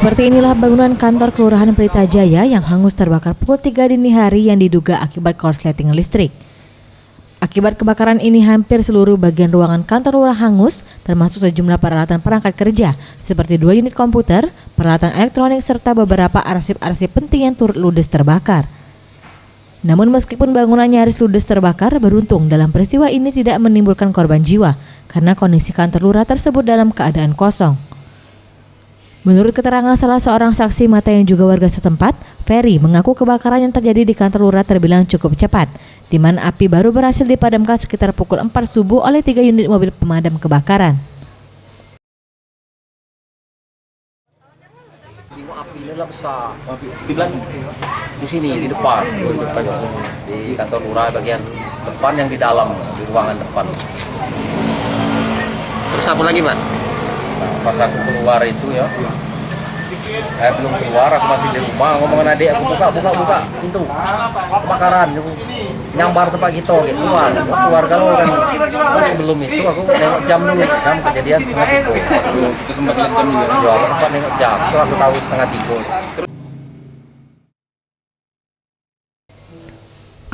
Seperti inilah bangunan kantor Kelurahan Pelita Jaya yang hangus terbakar pukul 3 dini hari yang diduga akibat korsleting listrik. Akibat kebakaran ini hampir seluruh bagian ruangan kantor lurah hangus, termasuk sejumlah peralatan perangkat kerja seperti 2 unit komputer, peralatan elektronik serta beberapa arsip-arsip penting yang turut ludes terbakar. Namun meskipun bangunan nyaris ludes terbakar, beruntung dalam peristiwa ini tidak menimbulkan korban jiwa karena kondisi kantor lurah tersebut dalam keadaan kosong. Menurut keterangan salah seorang saksi mata yang juga warga setempat, Ferry mengaku kebakaran yang terjadi di kantor lurah terbilang cukup cepat, di mana api baru berhasil dipadamkan sekitar pukul 4 subuh oleh 3 unit mobil pemadam kebakaran. Apinya besar. Di sini, di depan, di kantor lurah bagian depan yang di dalam, di ruangan depan. Terus apa lagi, Pak? Pas aku keluar itu ya, belum keluar, aku masih di rumah ngomong dengan adik aku, buka pintu, kebakaran, nyambar tempat kita, gitu keluar kalau kan sebelum itu aku nengok jam dulu, jam kejadian 2:30. Itu sempat lihat jam juga? Ya, aku sempat nengok jam, itu aku tahu 2:30.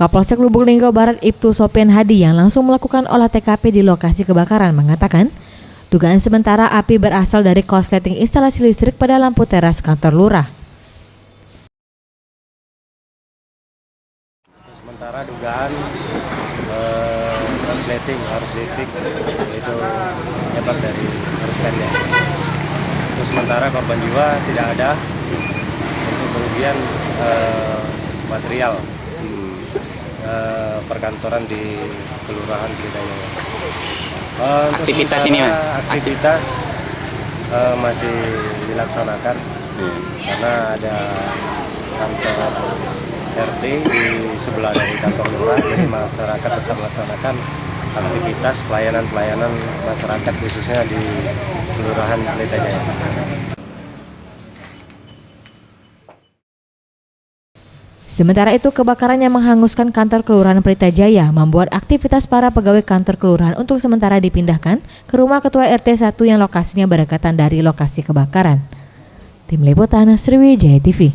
Kapolsek Lubuk Linggau Barat Ibtu Sopian Hadi yang langsung melakukan olah TKP di lokasi kebakaran mengatakan, dugaan sementara api berasal dari korsleting instalasi listrik pada lampu teras kantor lurah. Sementara dugaan korsleting arus listrik itu penyebab dari arus pendek. Untuk sementara korban jiwa tidak ada. Untuk kerugian material perkantoran di Kelurahan Pelita Jaya. Aktivitas ini, Mas? Aktivitas masih dilaksanakan karena ada kantor RT di sebelah dari kantor lurah, jadi masyarakat tetap melaksanakan aktivitas pelayanan masyarakat khususnya di Kelurahan Pelita Jaya. Sementara itu, kebakaran yang menghanguskan kantor Kelurahan Pelita Jaya membuat aktivitas para pegawai kantor kelurahan untuk sementara dipindahkan ke rumah Ketua RT 1 yang lokasinya berdekatan dari lokasi kebakaran. Tim Liputan Sriwijaya TV.